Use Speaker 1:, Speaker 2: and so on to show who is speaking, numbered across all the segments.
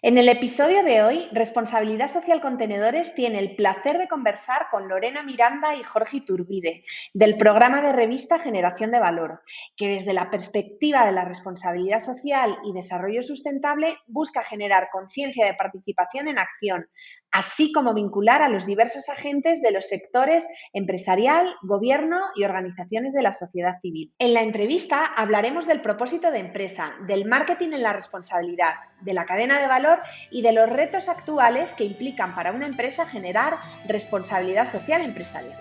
Speaker 1: En el episodio de hoy, Responsabilidad Social Contenedores tiene el placer de conversar con Lorena Miranda y Jorge Iturbide, del programa de revista Generación de Valor, que desde la perspectiva de la responsabilidad social y desarrollo sustentable busca generar conciencia de participación en acción, así como vincular a los diversos agentes de los sectores empresarial, gobierno y organizaciones de la sociedad civil. En la entrevista hablaremos del propósito de empresa, del marketing en la responsabilidad, de la cadena de valor y de los retos actuales que implican para una empresa generar responsabilidad social empresarial.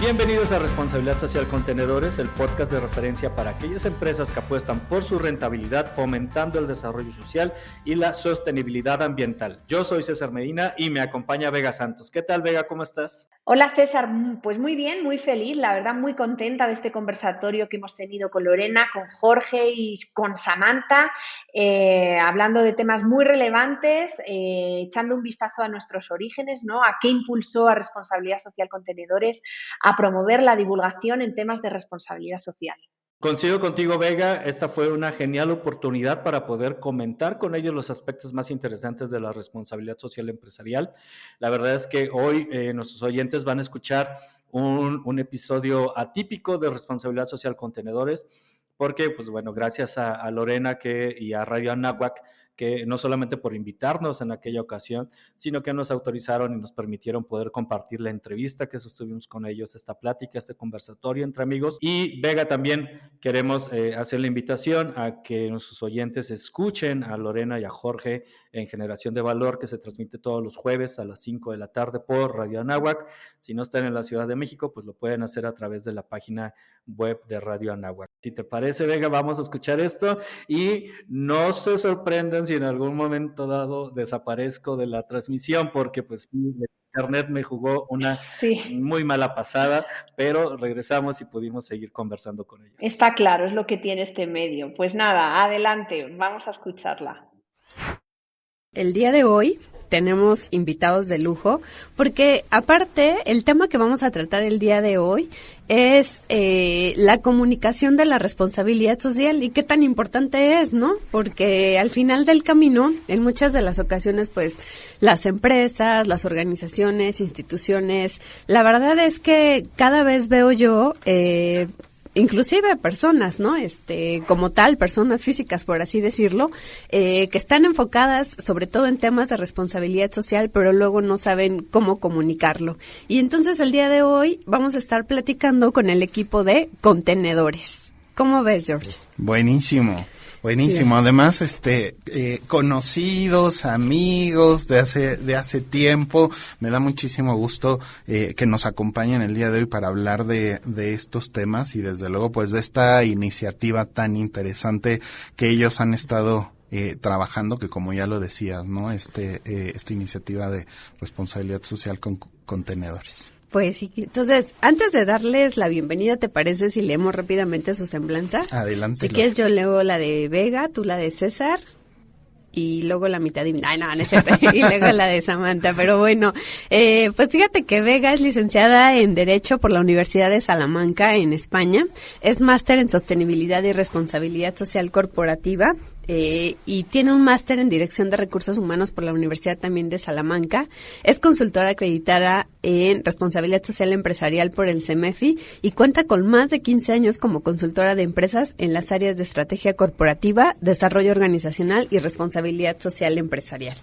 Speaker 2: Bienvenidos a Responsabilidad Social Contenedores, el podcast de referencia para aquellas empresas que apuestan por su rentabilidad, fomentando el desarrollo social y la sostenibilidad ambiental. Yo soy César Medina y me acompaña Vega Santos. ¿Qué tal, Vega? ¿Cómo estás?
Speaker 1: Hola, César. Pues muy bien, muy feliz, la verdad muy contenta de este conversatorio que hemos tenido con Lorena, con Jorge y con Samantha, hablando de temas muy relevantes, echando un vistazo a nuestros orígenes, ¿no? A qué impulsó a Responsabilidad Social Contenedores a promover la divulgación en temas de responsabilidad social.
Speaker 2: Coincido contigo, Vega. Esta fue una genial oportunidad para poder comentar con ellos los aspectos más interesantes de la responsabilidad social empresarial. La verdad es que hoy nuestros oyentes van a escuchar un episodio atípico de Responsabilidad Social Contenedores, porque, pues bueno, gracias a Lorena y a Radio Anáhuac, que no solamente por invitarnos en aquella ocasión, sino que nos autorizaron y nos permitieron poder compartir la entrevista que sostuvimos con ellos, esta plática, este conversatorio entre amigos. Y Vega, también queremos hacer la invitación a que nuestros oyentes escuchen a Lorena y a Jorge en Generación de Valor, que se transmite todos los jueves a las 5 de la tarde por Radio Anáhuac. Si no están en la Ciudad de México, pues lo pueden hacer a través de la página web de Radio Anáhuac. Si te parece, Vega, vamos a escuchar esto y no se sorprendan si en algún momento dado desaparezco de la transmisión, porque pues el internet me jugó una muy mala pasada, pero regresamos y pudimos seguir conversando con ellos.
Speaker 1: Está claro, es lo que tiene este medio. Pues nada, adelante, vamos a escucharla.
Speaker 3: El día de hoy tenemos invitados de lujo, porque aparte el tema que vamos a tratar el día de hoy es la comunicación de la responsabilidad social y qué tan importante es, ¿no? Porque al final del camino, en muchas de las ocasiones, pues las empresas, las organizaciones, instituciones, la verdad es que cada vez veo yo inclusive personas, ¿no? Como tal, personas físicas, por así decirlo, que están enfocadas sobre todo en temas de responsabilidad social, pero luego no saben cómo comunicarlo. Y entonces el día de hoy vamos a estar platicando con el equipo de contenedores. ¿Cómo ves, George?
Speaker 4: Buenísimo. Buenísimo, además conocidos, amigos de hace tiempo. Me da muchísimo gusto que nos acompañen el día de hoy para hablar de estos temas y desde luego pues de esta iniciativa tan interesante que ellos han estado trabajando, que como ya lo decías, ¿no? Esta iniciativa de responsabilidad social con contenedores.
Speaker 3: Pues sí, entonces, antes de darles la bienvenida, ¿te parece si leemos rápidamente su semblanza?
Speaker 4: Adelante.
Speaker 3: Si quieres, yo leo la de Vega, tú la de César, y luego la mitad de... Ay, no es cierto, y luego la de Samantha, pero bueno, pues fíjate que Vega es licenciada en Derecho por la Universidad de Salamanca, en España, es máster en Sostenibilidad y Responsabilidad Social Corporativa, y tiene un máster en Dirección de Recursos Humanos por la Universidad también de Salamanca. Es consultora acreditada en Responsabilidad Social Empresarial por el CEMEFI y cuenta con más de 15 años como consultora de empresas en las áreas de estrategia corporativa, desarrollo organizacional y responsabilidad social empresarial.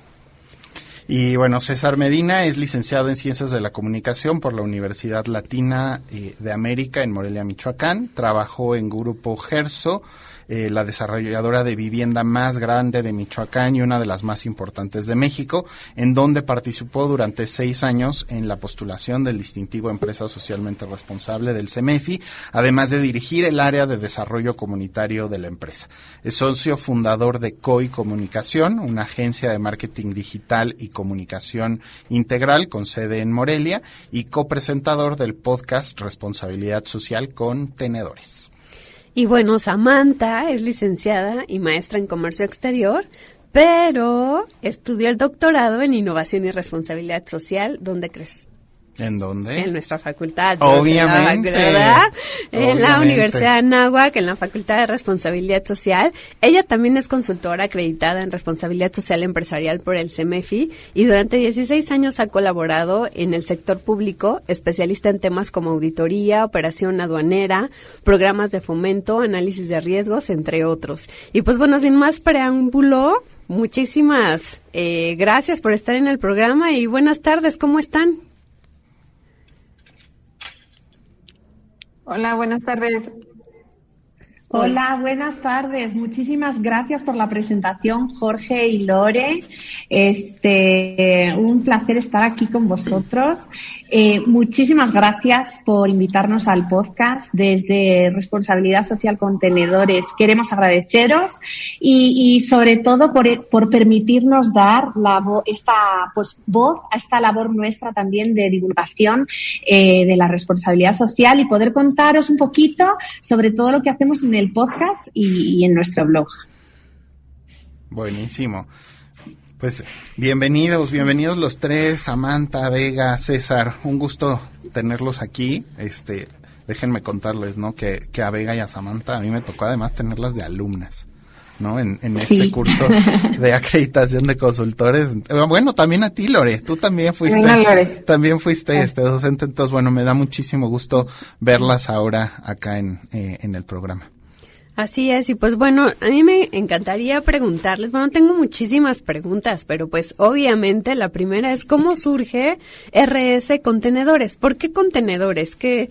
Speaker 4: Y bueno, César Medina es licenciado en Ciencias de la Comunicación por la Universidad Latina de América en Morelia, Michoacán. Trabajó en Grupo Gerso, la desarrolladora de vivienda más grande de Michoacán y una de las más importantes de México, en donde participó durante 6 años en la postulación del distintivo Empresa Socialmente Responsable del CEMEFI, además de dirigir el área de desarrollo comunitario de la empresa. Es socio fundador de COI Comunicación, una agencia de marketing digital y comunicación integral con sede en Morelia, y copresentador del podcast Responsabilidad Social Contenedores.
Speaker 3: Y bueno, Samantha es licenciada y maestra en comercio exterior, pero estudió el doctorado en innovación y responsabilidad social. ¿Dónde crees?
Speaker 4: ¿En dónde?
Speaker 3: En nuestra facultad.
Speaker 4: Obviamente.
Speaker 3: En la Universidad de Anáhuac, en la Facultad de Responsabilidad Social. Ella también es consultora acreditada en Responsabilidad Social Empresarial por el CEMEFI y durante 16 años ha colaborado en el sector público, especialista en temas como auditoría, operación aduanera, programas de fomento, análisis de riesgos, entre otros. Y pues bueno, sin más preámbulo, muchísimas gracias por estar en el programa y buenas tardes, ¿cómo están?
Speaker 5: Hola, buenas tardes.
Speaker 1: Hola, buenas tardes. Muchísimas gracias por la presentación, Jorge y Lore. Un placer estar aquí con vosotros. Muchísimas gracias por invitarnos al podcast. Desde Responsabilidad Social Contenedores queremos agradeceros y sobre todo por permitirnos dar voz a esta labor nuestra también de divulgación de la responsabilidad social y poder contaros un poquito sobre todo lo que hacemos en el podcast y en nuestro blog.
Speaker 4: Buenísimo. Pues bienvenidos los tres, Samantha, Vega, César, un gusto tenerlos aquí. Déjenme contarles, ¿no? Que a Vega y a Samantha a mí me tocó además tenerlas de alumnas, ¿no? En este curso de acreditación de consultores. Bueno, también a ti, Lore, tú también fuiste docente, entonces bueno, me da muchísimo gusto verlas ahora acá en el programa.
Speaker 3: Así es, y pues bueno, a mí me encantaría preguntarles, bueno, tengo muchísimas preguntas, pero pues obviamente la primera es ¿cómo surge RS Contenedores? ¿Por qué contenedores? ¿Qué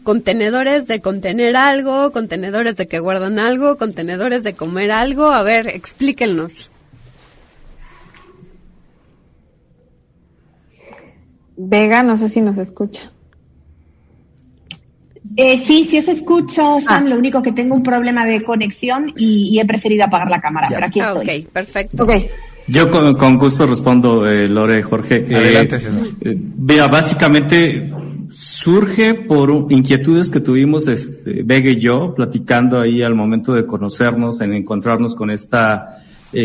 Speaker 3: contenedores de contener algo, contenedores de que guardan algo, contenedores de comer algo? A ver, explíquenos.
Speaker 5: Vega, no sé si nos escucha.
Speaker 1: Sí os escucho, Sam, lo único que tengo un problema de conexión y he preferido apagar la cámara, pero aquí estoy.
Speaker 3: Ok, perfecto.
Speaker 1: Okay.
Speaker 2: Yo con gusto respondo, Lore, Jorge.
Speaker 4: Adelante, César.
Speaker 2: Vea, básicamente surge por inquietudes que tuvimos Vega y yo, platicando ahí al momento de conocernos, en encontrarnos con esta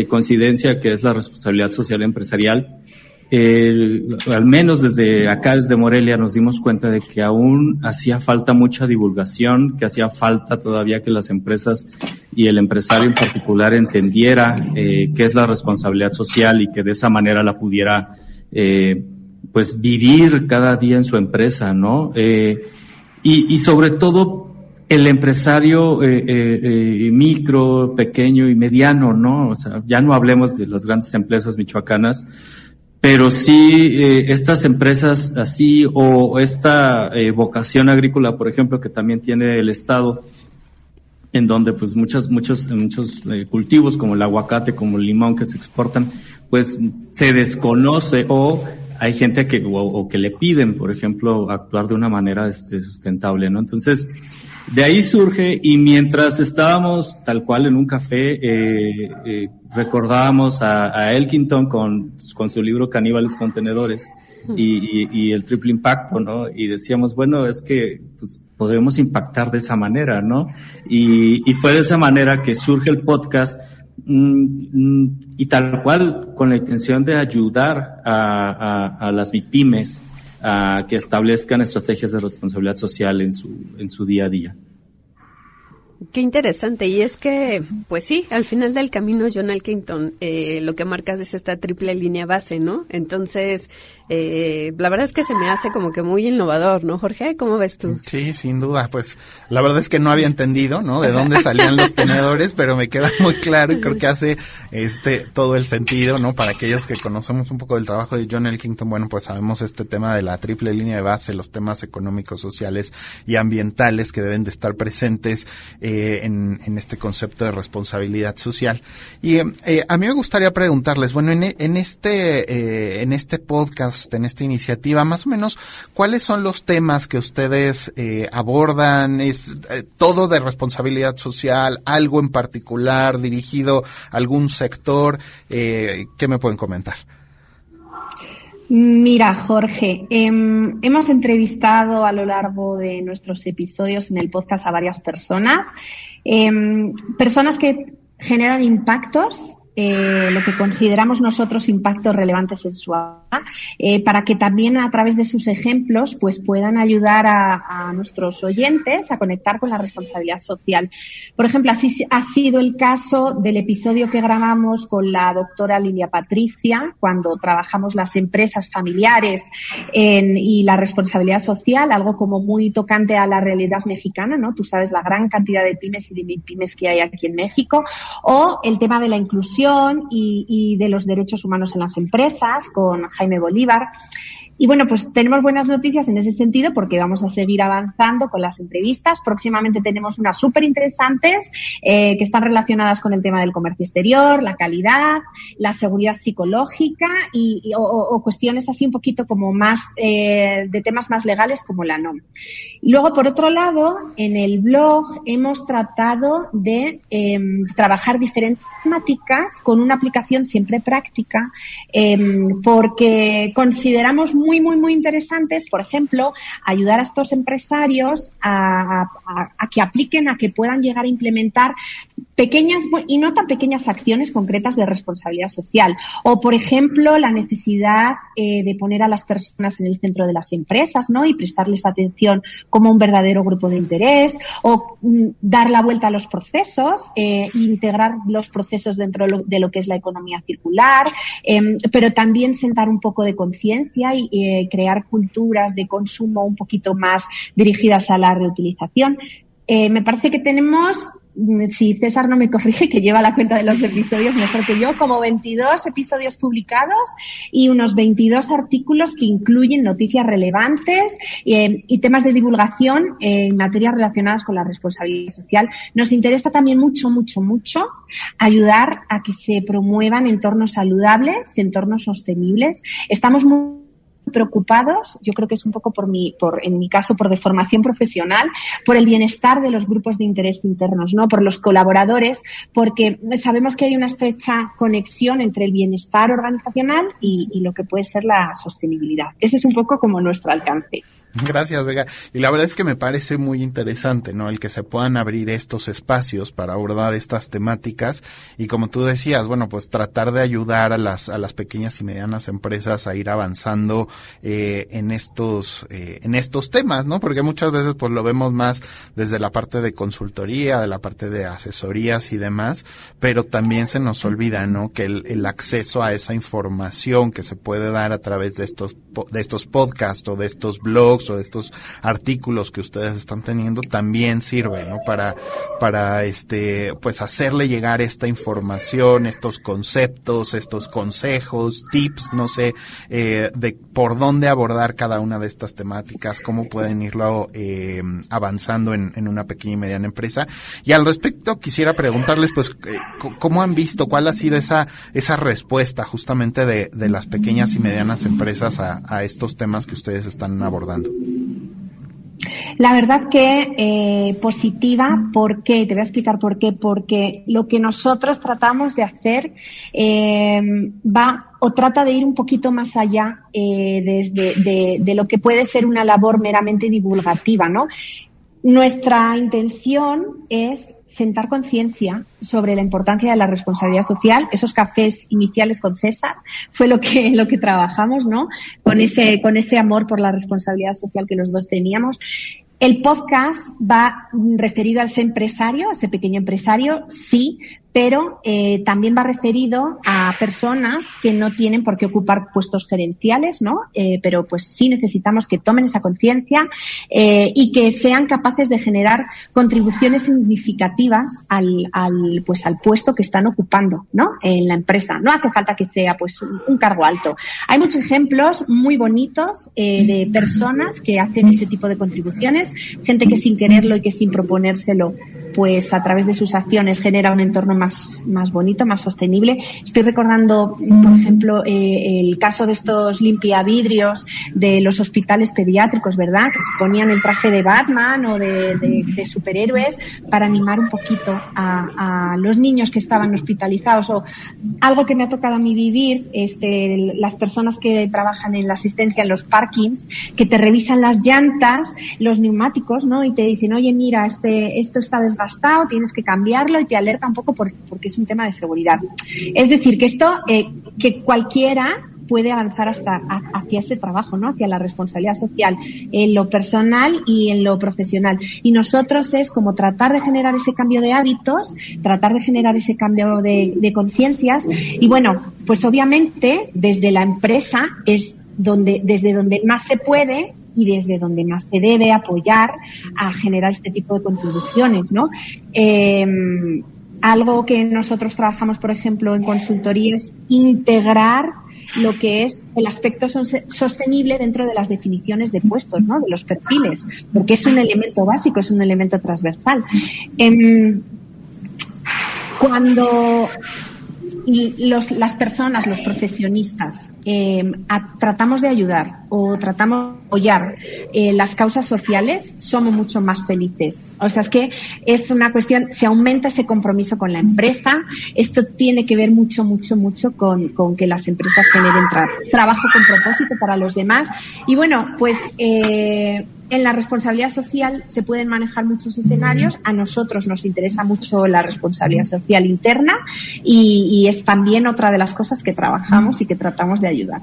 Speaker 2: coincidencia que es la responsabilidad social empresarial. Al menos desde acá, desde Morelia, nos dimos cuenta de que aún hacía falta mucha divulgación, que hacía falta todavía que las empresas y el empresario en particular entendiera qué es la responsabilidad social y que de esa manera la pudiera pues vivir cada día en su empresa, ¿no? Y sobre todo el empresario micro, pequeño y mediano, ¿no? O sea, ya no hablemos de las grandes empresas michoacanas, pero sí, estas empresas así, o esta vocación agrícola, por ejemplo, que también tiene el Estado, en donde pues muchos cultivos como el aguacate, como el limón que se exportan, pues se desconoce o hay gente que le piden, por ejemplo, actuar de una manera sustentable, ¿no? Entonces, de ahí surge, y mientras estábamos tal cual en un café, recordábamos a Elkington con su libro Caníbales Contenedores y el triple impacto, ¿no? Y decíamos, bueno, es que pues podemos impactar de esa manera, ¿no? Y fue de esa manera que surge el podcast, y tal cual con la intención de ayudar a las MIPYMES a que establezcan estrategias de responsabilidad social en su día a día.
Speaker 3: Qué interesante, y es que, pues sí, al final del camino, John Elkington, lo que marcas es esta triple línea base, ¿no? Entonces, la verdad es que se me hace como que muy innovador, ¿no, Jorge? ¿Cómo ves tú?
Speaker 4: Sí, sin duda, pues la verdad es que no había entendido, ¿no? De dónde salían los tenedores, pero me queda muy claro y creo que hace todo el sentido, ¿no? Para aquellos que conocemos un poco del trabajo de John Elkington, bueno, pues sabemos este tema de la triple línea de base, los temas económicos, sociales y ambientales que deben de estar presentes en este concepto de responsabilidad social. Y a mí me gustaría preguntarles, bueno, en este podcast, en esta iniciativa, más o menos, ¿cuáles son los temas que ustedes abordan? ¿Es todo de responsabilidad social, algo en particular dirigido a algún sector? ¿Qué me pueden comentar?
Speaker 1: Mira, Jorge, hemos entrevistado a lo largo de nuestros episodios en el podcast a varias personas, personas que generan impactos, lo que consideramos nosotros impactos relevantes en su vida, para que también a través de sus ejemplos pues puedan ayudar a nuestros oyentes a conectar con la responsabilidad social. Por ejemplo, así ha sido el caso del episodio que grabamos con la doctora Lilia Patricia cuando trabajamos las empresas familiares y la responsabilidad social, algo como muy tocante a la realidad mexicana, ¿no? Tú sabes la gran cantidad de pymes y de MIPYMES que hay aquí en México, o el tema de la inclusión y de los derechos humanos en las empresas con Jaime Bolívar. Y bueno, pues tenemos buenas noticias en ese sentido porque vamos a seguir avanzando con las entrevistas. Próximamente tenemos unas súper interesantes que están relacionadas con el tema del comercio exterior, la calidad, la seguridad psicológica o cuestiones así un poquito como más de temas más legales como la NOM. Y luego, por otro lado, en el blog hemos tratado de trabajar diferentes temáticas con una aplicación siempre práctica porque consideramos muy interesantes, por ejemplo, ayudar a estos empresarios a que apliquen, a que puedan llegar a implementar pequeñas y no tan pequeñas acciones concretas de responsabilidad social. O, por ejemplo, la necesidad de poner a las personas en el centro de las empresas, ¿no? Y prestarles atención como un verdadero grupo de interés. O dar la vuelta a los procesos, integrar los procesos dentro de lo que es la economía circular, pero también sentar un poco de conciencia y crear culturas de consumo un poquito más dirigidas a la reutilización. Me parece que tenemos, si César no me corrige, que lleva la cuenta de los episodios mejor que yo, como 22 episodios publicados y unos 22 artículos que incluyen noticias relevantes y temas de divulgación en materias relacionadas con la responsabilidad social. Nos interesa también mucho ayudar a que se promuevan entornos saludables, entornos sostenibles. Estamos muy preocupados, yo creo que es un poco en mi caso, por deformación profesional, por el bienestar de los grupos de interés internos, ¿no? Por los colaboradores, porque sabemos que hay una estrecha conexión entre el bienestar organizacional y lo que puede ser la sostenibilidad. Ese es un poco como nuestro alcance.
Speaker 4: Gracias, Vega. Y la verdad es que me parece muy interesante, ¿no? El que se puedan abrir estos espacios para abordar estas temáticas y, como tú decías, bueno, pues tratar de ayudar a las pequeñas y medianas empresas a ir avanzando en estos temas, ¿no? Porque muchas veces pues lo vemos más desde la parte de consultoría, de la parte de asesorías y demás, pero también se nos olvida, ¿no? Que el acceso a esa información que se puede dar a través de estos podcasts o de estos blogs o de estos artículos que ustedes están teniendo también sirve, ¿no? Para pues hacerle llegar esta información, estos conceptos, estos consejos, tips, no sé, de por dónde abordar cada una de estas temáticas, cómo pueden irlo avanzando en una pequeña y mediana empresa. Y al respecto quisiera preguntarles, pues, ¿cómo han visto, cuál ha sido esa respuesta justamente de las pequeñas y medianas empresas a estos temas que ustedes están abordando?
Speaker 1: La verdad que positiva. ¿Por qué? Te voy a explicar por qué. Porque lo que nosotros tratamos de hacer trata de ir un poquito más allá de lo que puede ser una labor meramente divulgativa, ¿no? Nuestra intención es sentar conciencia sobre la importancia de la responsabilidad social. Esos cafés iniciales con César fue lo que trabajamos, ¿no? Con ese amor por la responsabilidad social que los dos teníamos. El podcast va referido a ese empresario, a ese pequeño empresario, sí, pero también va referido a personas que no tienen por qué ocupar puestos gerenciales, ¿no? Pero pues sí necesitamos que tomen esa conciencia y que sean capaces de generar contribuciones significativas al puesto que están ocupando, ¿no? En la empresa. No hace falta que sea pues un cargo alto. Hay muchos ejemplos muy bonitos de personas que hacen ese tipo de contribuciones, gente que sin quererlo y que sin proponérselo, pues a través de sus acciones genera un entorno más bonito, más sostenible. Estoy recordando, por ejemplo, el caso de estos limpiavidrios de los hospitales pediátricos, ¿verdad? Que se ponían el traje de Batman o de superhéroes para animar un poquito a los niños que estaban hospitalizados. O algo que me ha tocado a mí vivir, las personas que trabajan en la asistencia en los parkings, que te revisan las llantas, los neumáticos, ¿no? Y te dicen, oye, mira, esto está desgastado, tienes que cambiarlo, y te alerta un poco porque es un tema de seguridad. Es decir, que esto, que cualquiera puede avanzar hacia ese trabajo, ¿no? Hacia la responsabilidad social, en lo personal y en lo profesional. Y nosotros es como tratar de generar ese cambio de hábitos, tratar de generar ese cambio de conciencias. Y bueno, pues obviamente desde la empresa es desde donde más se puede y desde donde más se debe apoyar a generar este tipo de contribuciones, ¿no? Algo que nosotros trabajamos, por ejemplo, en consultoría es integrar lo que es el aspecto sostenible dentro de las definiciones de puestos, ¿no? De los perfiles, porque es un elemento básico, es un elemento transversal. Cuando las personas, los profesionistas, tratamos de ayudar o tratamos de apoyar las causas sociales, somos mucho más felices. O sea, es que es una cuestión, se aumenta ese compromiso con la empresa. Esto tiene que ver mucho con que las empresas generen trabajo con propósito para los demás. Y bueno, pues en la responsabilidad social se pueden manejar muchos escenarios. A nosotros nos interesa mucho la responsabilidad social interna y es también otra de las cosas que trabajamos y que tratamos de ayudar.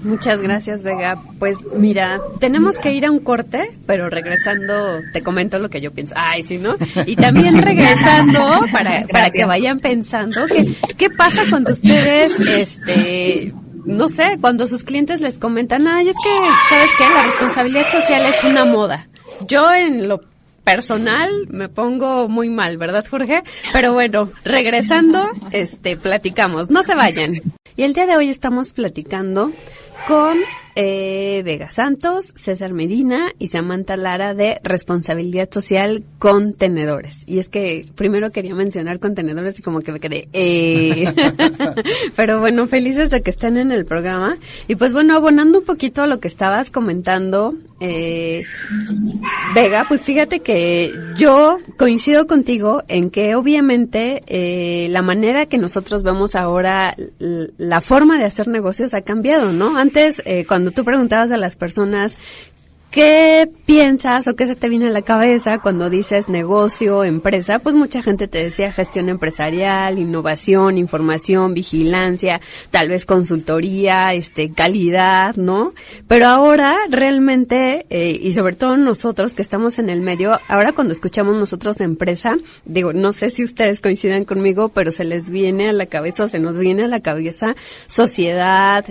Speaker 3: Muchas gracias, Vega. Pues mira, tenemos que ir a un corte, pero regresando te comento lo que yo pienso. Ay, sí, ¿no? Y también regresando para que vayan pensando qué pasa cuando ustedes, no sé, cuando sus clientes les comentan, ay, es que, ¿sabes qué? La responsabilidad social es una moda. Yo en lo personal me pongo muy mal, ¿verdad, Jorge? Pero bueno, regresando, platicamos. No se vayan. Y el día de hoy estamos platicando con Vega Santos, César Medina y Samantha Lara de Responsabilidad Social Contenedores. Y es que primero quería mencionar contenedores y como que me quedé, Pero bueno, felices de que estén en el programa. Y pues bueno, abonando un poquito a lo que estabas comentando, Vega, pues fíjate que yo coincido contigo en que obviamente la manera que nosotros vemos ahora la forma de hacer negocios ha cambiado, ¿no? Antes, cuando tú preguntabas a las personas ¿qué piensas o qué se te viene a la cabeza cuando dices negocio, empresa? Pues mucha gente te decía gestión empresarial, innovación, información, vigilancia, tal vez consultoría, calidad, ¿no? Pero ahora realmente, y sobre todo nosotros que estamos en el medio, ahora cuando escuchamos nosotros empresa, digo, no sé si ustedes coincidan conmigo, pero se les viene a la cabeza o se nos viene a la cabeza sociedad,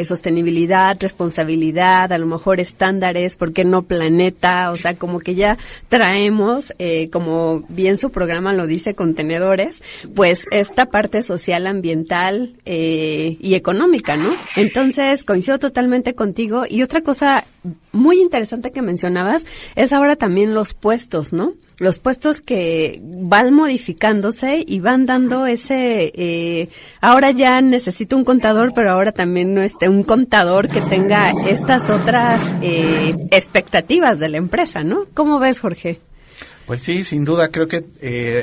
Speaker 3: sostenibilidad, responsabilidad, a lo mejor estándares, ¿por qué no planeta? O sea, como que ya traemos, como bien su programa lo dice, contenedores, pues esta parte social, ambiental y económica, ¿no? Entonces, coincido totalmente contigo. Y otra cosa muy interesante que mencionabas es ahora también los puestos, ¿no? Los puestos que van modificándose y van dando ese, ahora ya necesito un contador, pero ahora también no un contador que tenga estas otras expectativas de la empresa, ¿no? ¿Cómo ves, Jorge?
Speaker 4: Pues sí, sin duda, creo que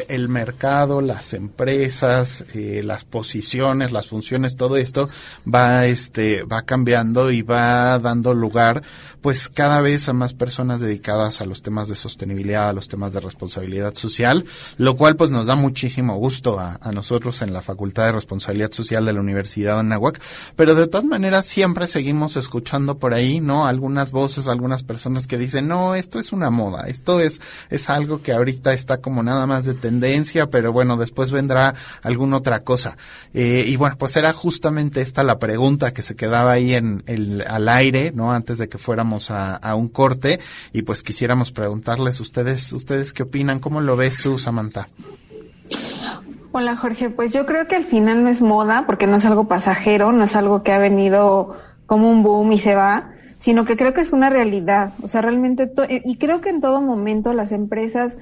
Speaker 4: el mercado, las empresas, las posiciones, las funciones, todo esto va cambiando y va dando lugar, pues cada vez a más personas dedicadas a los temas de sostenibilidad, a los temas de responsabilidad social, lo cual pues nos da muchísimo gusto a nosotros en la Facultad de Responsabilidad Social de la Universidad de Anáhuac, pero de todas maneras siempre seguimos escuchando por ahí, ¿no? Algunas voces, algunas personas que dicen, no, esto es una moda, esto es algo que ahorita está como nada más de tendencia, pero bueno, después vendrá alguna otra cosa. Y bueno, pues era justamente esta la pregunta que se quedaba ahí al aire, ¿no? Antes de que fuéramos a un corte, y pues quisiéramos preguntarles ustedes qué opinan, ¿cómo lo ves tú, Samantha?
Speaker 5: Hola, Jorge, pues yo creo que al final no es moda, porque no es algo pasajero, no es algo que ha venido como un boom y se va, sino que creo que es una realidad. O sea, realmente, y creo que en todo momento las empresas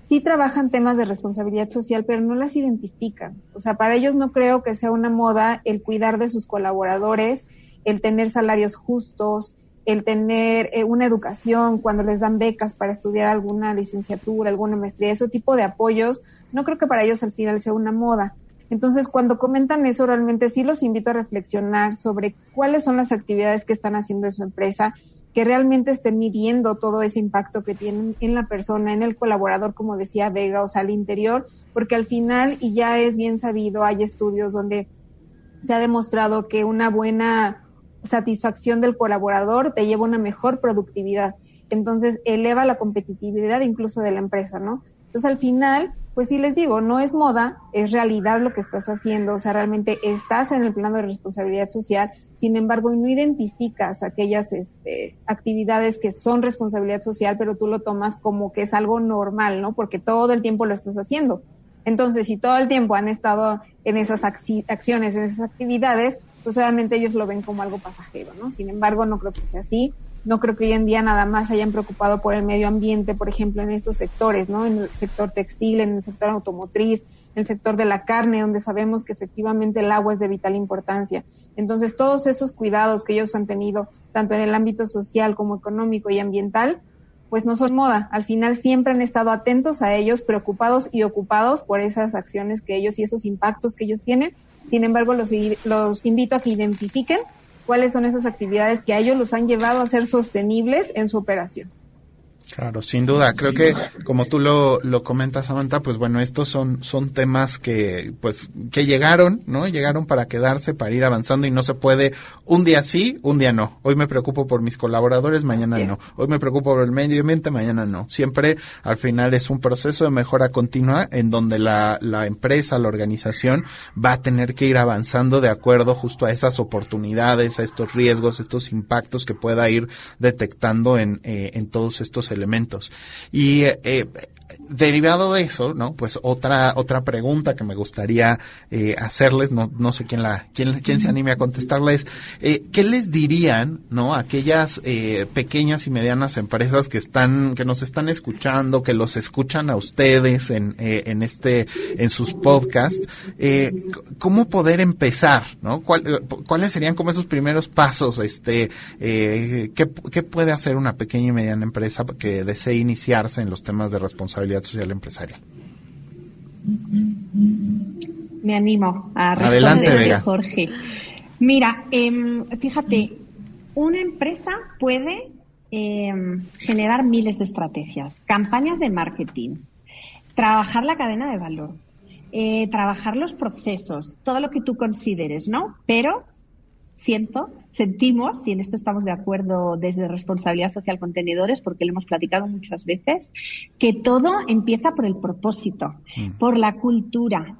Speaker 5: sí trabajan temas de responsabilidad social, pero no las identifican. O sea, para ellos no creo que sea una moda el cuidar de sus colaboradores, el tener salarios justos, el tener una educación cuando les dan becas para estudiar alguna licenciatura, alguna maestría, ese tipo de apoyos. No creo que para ellos al final sea una moda. Entonces, cuando comentan eso, realmente sí los invito a reflexionar sobre cuáles son las actividades que están haciendo en su empresa, que realmente estén midiendo todo ese impacto que tienen en la persona, en el colaborador, como decía Vega, o sea, al interior, porque al final, y ya es bien sabido, hay estudios donde se ha demostrado que una buena satisfacción del colaborador te lleva a una mejor productividad. Entonces, eleva la competitividad incluso de la empresa, ¿no? Entonces, al final, pues sí les digo, no es moda, es realidad lo que estás haciendo, o sea, realmente estás en el plano de responsabilidad social, sin embargo, no identificas aquellas actividades que son responsabilidad social, pero tú lo tomas como que es algo normal, ¿no? Porque todo el tiempo lo estás haciendo. Entonces, si todo el tiempo han estado en esas acciones, en esas actividades, pues obviamente ellos lo ven como algo pasajero, ¿no? Sin embargo, no creo que sea así. No creo que hoy en día nada más se hayan preocupado por el medio ambiente, por ejemplo, en esos sectores, ¿no? En el sector textil, en el sector automotriz, en el sector de la carne, donde sabemos que efectivamente el agua es de vital importancia. Entonces, todos esos cuidados que ellos han tenido, tanto en el ámbito social como económico y ambiental, pues no son moda. Al final siempre han estado atentos a ellos, preocupados y ocupados por esas acciones que ellos y esos impactos que ellos tienen. Sin embargo, los invito a que identifiquen cuáles son esas actividades que a ellos los han llevado a ser sostenibles en su operación.
Speaker 4: Claro, sin duda. Creo que, como tú lo comentas, Samantha, pues bueno, estos son temas que llegaron, ¿no? Llegaron para quedarse, para ir avanzando, y no se puede un día sí, un día no. Hoy me preocupo por mis colaboradores, mañana no. Hoy me preocupo por el medio ambiente, mañana no. Siempre, al final, es un proceso de mejora continua en donde la empresa, la organización, va a tener que ir avanzando de acuerdo justo a esas oportunidades, a estos riesgos, estos impactos que pueda ir detectando en todos estos elementos. Y derivado de eso, ¿no? Pues otra pregunta que me gustaría hacerles, no sé quién se anime a contestarles, ¿qué les dirían, ¿no? Aquellas pequeñas y medianas empresas que nos están escuchando, que los escuchan a ustedes en sus podcasts, ¿cómo poder empezar, ¿no? ¿Cuáles serían como esos primeros pasos? ¿Qué puede hacer una pequeña y mediana empresa que desee iniciarse en los temas de responsabilidad social empresarial?
Speaker 6: Me animo a
Speaker 4: Adelante, Vega.
Speaker 6: Jorge. Mira, fíjate, una empresa puede generar miles de estrategias, campañas de marketing, trabajar la cadena de valor, trabajar los procesos, todo lo que tú consideres, ¿no? Pero sentimos, y en esto estamos de acuerdo desde Responsabilidad Social Contenedores, porque lo hemos platicado muchas veces, que todo empieza por el propósito, por la cultura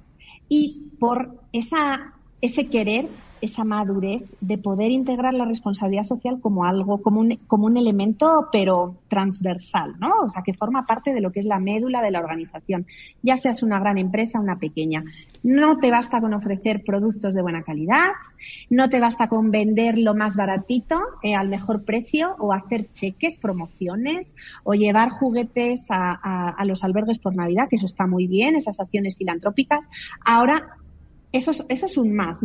Speaker 6: y por ese querer, esa madurez de poder integrar la responsabilidad social como algo, como un elemento, pero transversal, ¿no? O sea, que forma parte de lo que es la médula de la organización. Ya seas una gran empresa o una pequeña. No te basta con ofrecer productos de buena calidad, no te basta con vender lo más baratito al mejor precio, o hacer cheques, promociones, o llevar juguetes a los albergues por Navidad, que eso está muy bien, esas acciones filantrópicas. Ahora, eso es un más.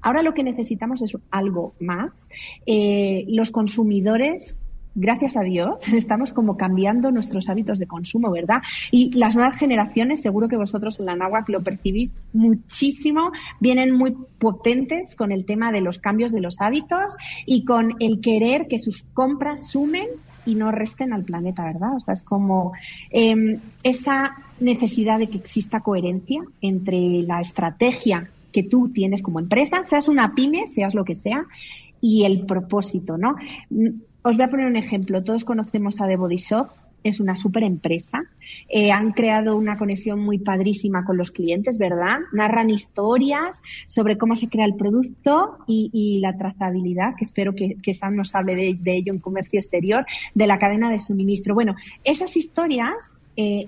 Speaker 6: Ahora lo que necesitamos es algo más. Los consumidores, gracias a Dios, estamos como cambiando nuestros hábitos de consumo, ¿verdad? Y las nuevas generaciones, seguro que vosotros en la NAWAC lo percibís muchísimo, vienen muy potentes con el tema de los cambios de los hábitos y con el querer que sus compras sumen y no resten al planeta, ¿verdad? O sea, es como esa necesidad de que exista coherencia entre la estrategia que tú tienes como empresa, seas una pyme, seas lo que sea, y el propósito, ¿no? Os voy a poner un ejemplo. Todos conocemos a The Body Shop, es una súper empresa. Han creado una conexión muy padrísima con los clientes, ¿verdad? Narran historias sobre cómo se crea el producto y la trazabilidad, que espero que Sam nos hable de ello en comercio exterior, de la cadena de suministro. Bueno, esas historias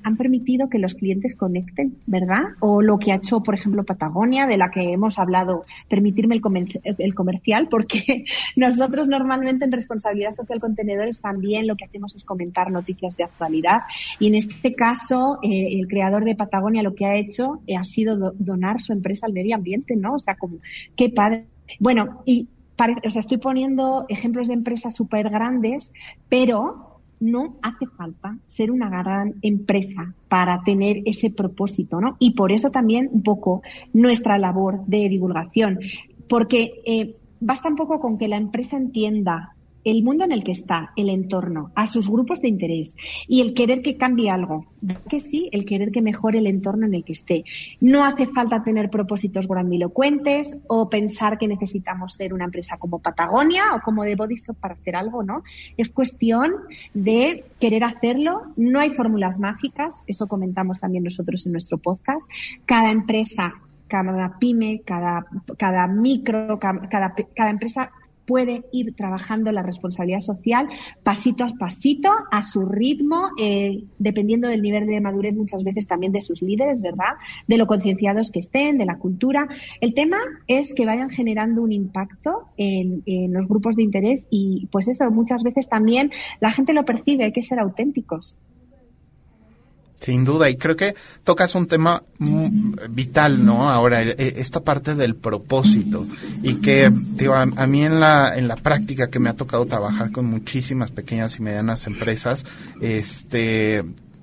Speaker 6: han permitido que los clientes conecten, ¿verdad? O lo que ha hecho, por ejemplo, Patagonia, de la que hemos hablado, permitirme el comercial, porque nosotros normalmente en Responsabilidad Social Contenedores también lo que hacemos es comentar noticias de actualidad, y en este caso el creador de Patagonia lo que ha hecho ha sido donar su empresa al medio ambiente, ¿no? O sea, como, qué padre. Bueno, y estoy poniendo ejemplos de empresas súper grandes, pero no hace falta ser una gran empresa para tener ese propósito, ¿no? Y por eso también un poco nuestra labor de divulgación, porque basta un poco con que la empresa entienda el mundo en el que está, el entorno, a sus grupos de interés y el querer que cambie algo. Que sí, el querer que mejore el entorno en el que esté. No hace falta tener propósitos grandilocuentes o pensar que necesitamos ser una empresa como Patagonia o como The Body Shop para hacer algo, ¿no? Es cuestión de querer hacerlo. No hay fórmulas mágicas, eso comentamos también nosotros en nuestro podcast. Cada empresa, cada pyme, cada micro, cada empresa puede ir trabajando la responsabilidad social pasito a pasito, a su ritmo, dependiendo del nivel de madurez muchas veces también de sus líderes, ¿verdad? De lo concienciados que estén, de la cultura. El tema es que vayan generando un impacto en los grupos de interés y pues eso, muchas veces también la gente lo percibe, hay que ser auténticos.
Speaker 4: Sin duda, y creo que tocas un tema vital, ¿no? Ahora, esta parte del propósito, y que, digo, a mí en la práctica que me ha tocado trabajar con muchísimas pequeñas y medianas empresas,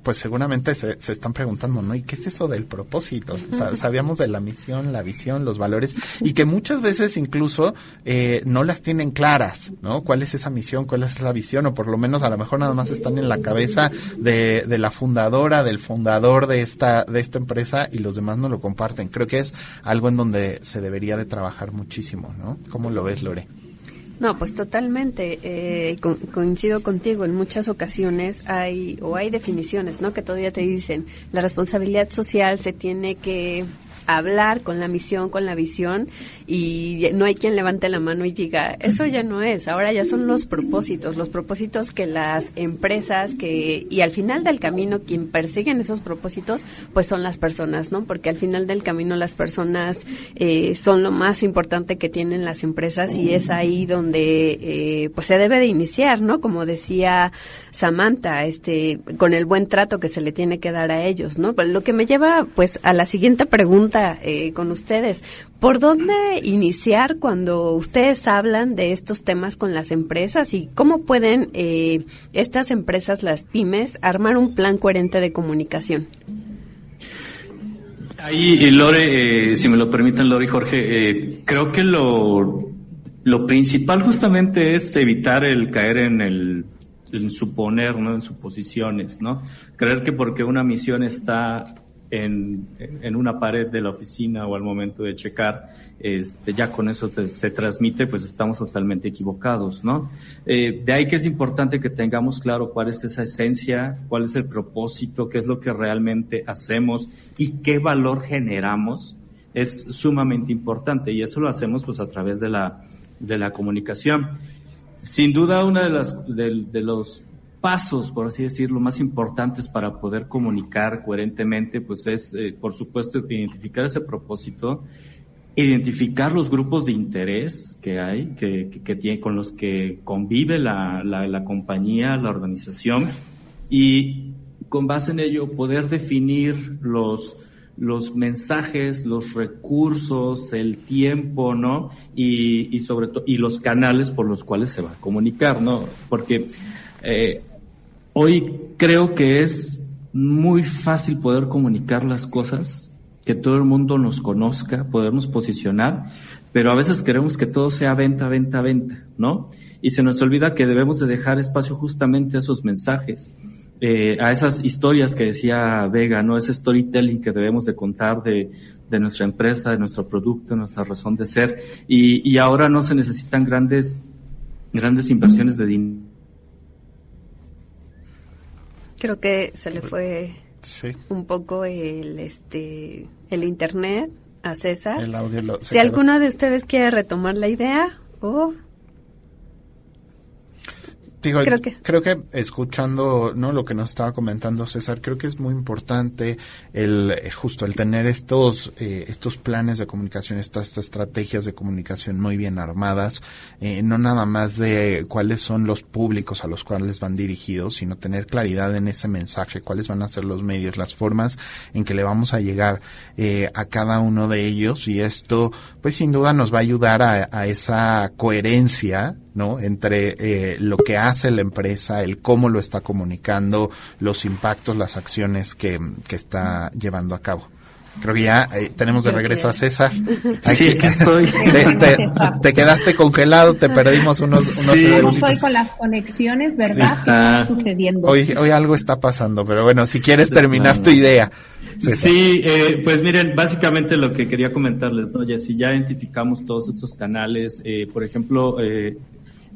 Speaker 4: pues seguramente se están preguntando, ¿no? ¿Y qué es eso del propósito? O sea, sabíamos de la misión, la visión, los valores, y que muchas veces incluso no las tienen claras, ¿no? ¿Cuál es esa misión? ¿Cuál es la visión? O por lo menos a lo mejor nada más están en la cabeza de la fundadora, del fundador de esta empresa, y los demás no lo comparten. Creo que es algo en donde se debería de trabajar muchísimo, ¿no? ¿Cómo lo ves, Lore?
Speaker 3: No, pues totalmente, coincido contigo. En muchas ocasiones hay definiciones, ¿no? Que todavía te dicen, la responsabilidad social se tiene que hablar con la misión, con la visión, y no hay quien levante la mano y diga, eso ya no es, ahora ya son los propósitos que las empresas y al final del camino quien persiguen esos propósitos, pues son las personas, ¿no? Porque al final del camino las personas son lo más importante que tienen las empresas, y es ahí donde pues se debe de iniciar, ¿no? Como decía Samantha, con el buen trato que se le tiene que dar a ellos, ¿no? Lo que me lleva pues a la siguiente pregunta con ustedes. ¿Por dónde iniciar cuando ustedes hablan de estos temas con las empresas, y cómo pueden estas empresas, las pymes, armar un plan coherente de comunicación?
Speaker 2: Ahí, Lore, si me lo permiten, Lore y Jorge, creo que lo principal justamente es evitar el caer en suponer, ¿no? En suposiciones, ¿no? Creer que porque una misión está en una pared de la oficina o al momento de checar, ya con eso se transmite, pues estamos totalmente equivocados, ¿no? De ahí que es importante que tengamos claro cuál es esa esencia, cuál es el propósito, qué es lo que realmente hacemos y qué valor generamos. Es sumamente importante, y eso lo hacemos pues a través de la comunicación. Sin duda, una de los pasos, por así decirlo, más importantes para poder comunicar coherentemente, pues es, por supuesto, identificar ese propósito, identificar los grupos de interés que hay, que tiene, con los que convive la compañía, la organización, y con base en ello poder definir los mensajes, los recursos, el tiempo, ¿no? Y sobre todo, y los canales por los cuales se va a comunicar, ¿no? Porque hoy creo que es muy fácil poder comunicar las cosas, que todo el mundo nos conozca, podernos posicionar, pero a veces queremos que todo sea venta, venta, venta, ¿no? Y se nos olvida que debemos de dejar espacio justamente a esos mensajes, a esas historias que decía Vega, ¿no? Ese storytelling que debemos de contar de nuestra empresa, de nuestro producto, de nuestra razón de ser, y ahora no se necesitan grandes inversiones de dinero.
Speaker 3: Creo que se le fue un poco el internet a César.
Speaker 4: El audio
Speaker 3: si alguno de ustedes quiere retomar la idea,
Speaker 4: Digo, creo que escuchando, ¿no?, lo que nos estaba comentando César, creo que es muy importante el tener estos planes de comunicación, estas estrategias de comunicación muy bien armadas, no nada más de cuáles son los públicos a los cuales van dirigidos, sino tener claridad en ese mensaje, cuáles van a ser los medios, las formas en que le vamos a llegar a cada uno de ellos, y esto pues sin duda nos va a ayudar a esa coherencia, ¿no?, entre lo que hace la empresa, el cómo lo está comunicando, los impactos, las acciones que está llevando a cabo. Creo que ya tenemos de regreso a César.
Speaker 2: Sí, aquí estoy.
Speaker 4: Te quedaste congelado, te perdimos unos segunditos.
Speaker 6: Estoy con las conexiones, ¿verdad?
Speaker 4: Sí.
Speaker 6: ¿Qué está sucediendo?
Speaker 4: Hoy algo está pasando, pero bueno, si quieres terminar tu idea. César.
Speaker 2: Sí, pues miren, básicamente lo que quería comentarles, ¿no? Si ya identificamos todos estos canales, por ejemplo,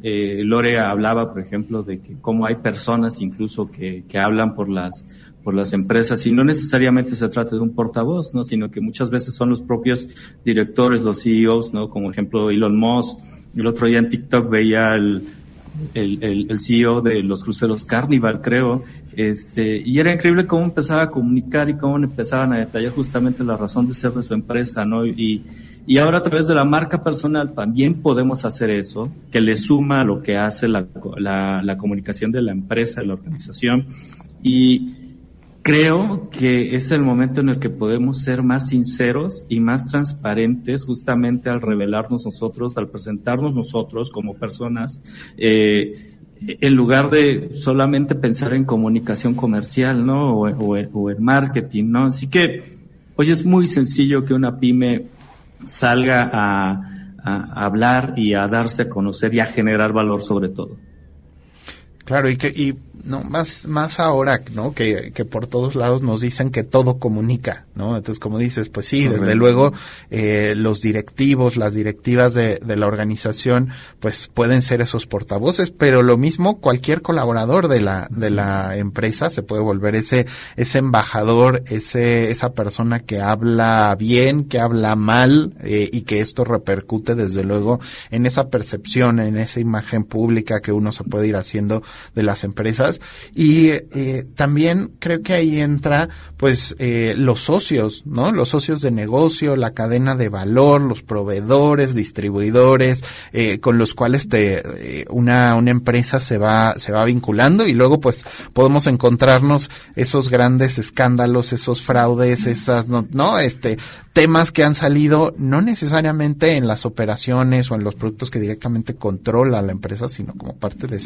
Speaker 2: Lore hablaba, por ejemplo, de que cómo hay personas incluso que hablan por las empresas, y no necesariamente se trata de un portavoz, ¿no?, sino que muchas veces son los propios directores, los CEOs, ¿no?, como ejemplo Elon Musk. El otro día en TikTok veía el CEO de los cruceros Carnival, creo, y era increíble cómo empezaba a comunicar y cómo empezaban a detallar justamente la razón de ser de su empresa, ¿no? Y ahora a través de la marca personal también podemos hacer eso, que le suma a lo que hace la comunicación de la empresa, de la organización. Y creo que es el momento en el que podemos ser más sinceros y más transparentes, justamente al revelarnos nosotros, al presentarnos nosotros como personas, en lugar de solamente pensar en comunicación comercial, ¿no? O en marketing, ¿no? Así que hoy es muy sencillo que una pyme salga a hablar y a darse a conocer y a generar valor sobre todo.
Speaker 4: Claro, y no, más ahora, ¿no?, que por todos lados nos dicen que todo comunica, ¿no? Entonces, como dices, pues sí, desde luego, los directivos, las directivas de la organización, pues pueden ser esos portavoces, pero lo mismo cualquier colaborador de la empresa se puede volver ese embajador, esa persona que habla bien, que habla mal, y que esto repercute desde luego en esa percepción, en esa imagen pública que uno se puede ir haciendo de las empresas. Y también creo que ahí entra pues los socios, ¿no? Los socios de negocio, la cadena de valor, los proveedores, distribuidores, con los cuales una empresa se va vinculando, y luego pues podemos encontrarnos esos grandes escándalos, esos fraudes, esas temas que han salido no necesariamente en las operaciones o en los productos que directamente controla la empresa, sino como parte de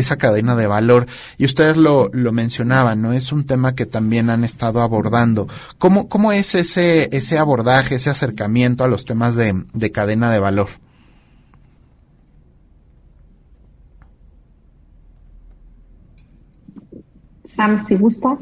Speaker 4: esa cadena de valor. Y ustedes lo mencionaban, ¿no? Es un tema que también han estado abordando. ¿Cómo es ese abordaje, ese acercamiento a los temas de cadena de valor?
Speaker 6: Sam, si gustas.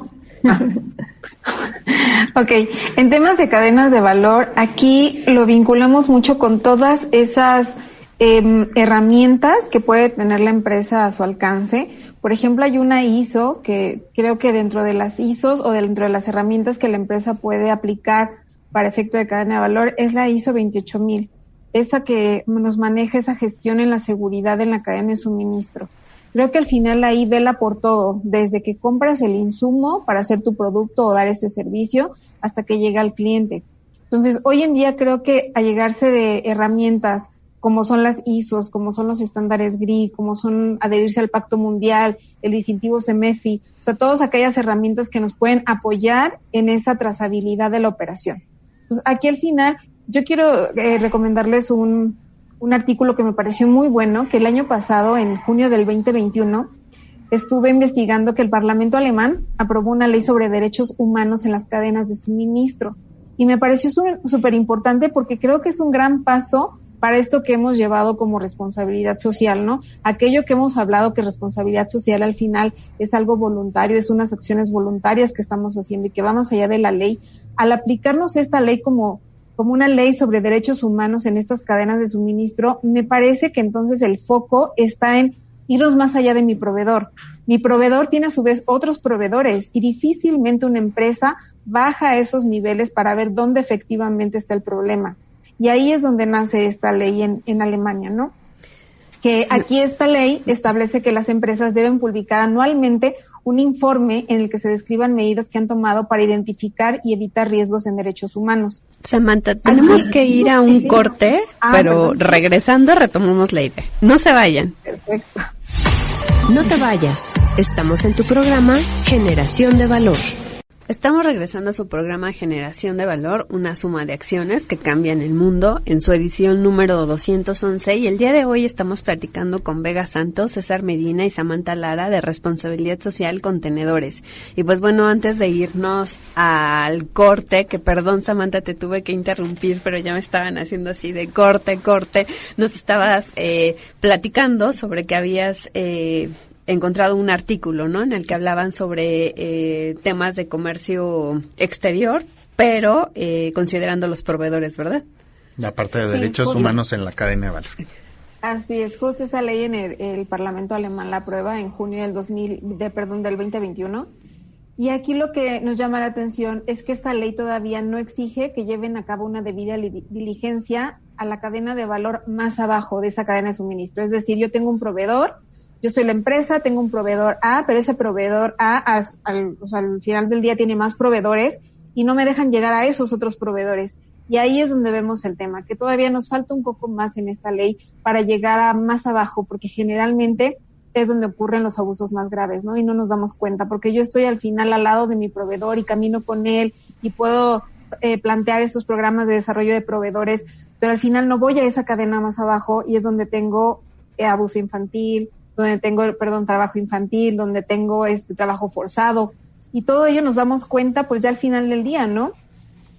Speaker 5: Ok, en temas de cadenas de valor, aquí lo vinculamos mucho con todas esas herramientas que puede tener la empresa a su alcance. Por ejemplo, hay una ISO que creo que dentro de las ISOs o dentro de las herramientas que la empresa puede aplicar para efecto de cadena de valor es la ISO 28000, esa que nos maneja esa gestión en la seguridad en la cadena de suministro. Creo que al final ahí vela por todo, desde que compras el insumo para hacer tu producto o dar ese servicio hasta que llega al cliente. Entonces, hoy en día creo que allegarse de herramientas como son las ISOs, como son los estándares GRI, como son adherirse al Pacto Mundial, el distintivo CEMEFI, o sea, todas aquellas herramientas que nos pueden apoyar en esa trazabilidad de la operación. Entonces, aquí al final, yo quiero recomendarles un artículo que me pareció muy bueno, que el año pasado, en junio del 2021, estuve investigando que el Parlamento alemán aprobó una ley sobre derechos humanos en las cadenas de suministro. Y me pareció súper importante porque creo que es un gran paso para esto que hemos llevado como responsabilidad social, ¿no? Aquello que hemos hablado que responsabilidad social al final es algo voluntario, es unas acciones voluntarias que estamos haciendo y que va más allá de la ley. Al aplicarnos esta ley como una ley sobre derechos humanos en estas cadenas de suministro, me parece que entonces el foco está en irnos más allá de mi proveedor. Mi proveedor tiene a su vez otros proveedores y difícilmente una empresa baja a esos niveles para ver dónde efectivamente está el problema. Y ahí es donde nace esta ley en Alemania, ¿no? que aquí esta ley establece que las empresas deben publicar anualmente un informe en el que se describan medidas que han tomado para identificar y evitar riesgos en derechos humanos.
Speaker 3: Samantha, tenemos que ir a un corte, pero regresando retomamos la idea. No se vayan.
Speaker 5: Perfecto.
Speaker 7: No te vayas. Estamos en tu programa Generación de Valor.
Speaker 3: Estamos regresando a su programa Generación de Valor, una suma de acciones que cambian el mundo, en su edición número 211, y el día de hoy estamos platicando con Vega Santos, César Medina y Samantha Lara de Responsabilidad Social Contenedores. Y pues bueno, antes de irnos al corte, que perdón Samantha, te tuve que interrumpir, pero ya me estaban haciendo así de corte, nos estabas platicando sobre que habías encontrado un artículo, ¿no?, en el que hablaban sobre temas de comercio exterior, pero considerando los proveedores, ¿verdad?
Speaker 4: La parte de derechos humanos en la cadena de valor.
Speaker 5: Así es, justo esta ley en el Parlamento alemán la aprueba en junio del 2021. Y aquí lo que nos llama la atención es que esta ley todavía no exige que lleven a cabo una debida diligencia a la cadena de valor más abajo de esa cadena de suministro. Es decir, yo tengo un proveedor, yo soy la empresa, tengo un proveedor A, pero ese proveedor A al final del día tiene más proveedores y no me dejan llegar a esos otros proveedores. Y ahí es donde vemos el tema, que todavía nos falta un poco más en esta ley para llegar a más abajo, porque generalmente es donde ocurren los abusos más graves, ¿no? Y no nos damos cuenta, porque yo estoy al final al lado de mi proveedor y camino con él y puedo plantear estos programas de desarrollo de proveedores, pero al final no voy a esa cadena más abajo y es donde tengo abuso infantil, donde tengo, trabajo infantil, donde tengo trabajo forzado, y todo ello nos damos cuenta pues ya al final del día, ¿no?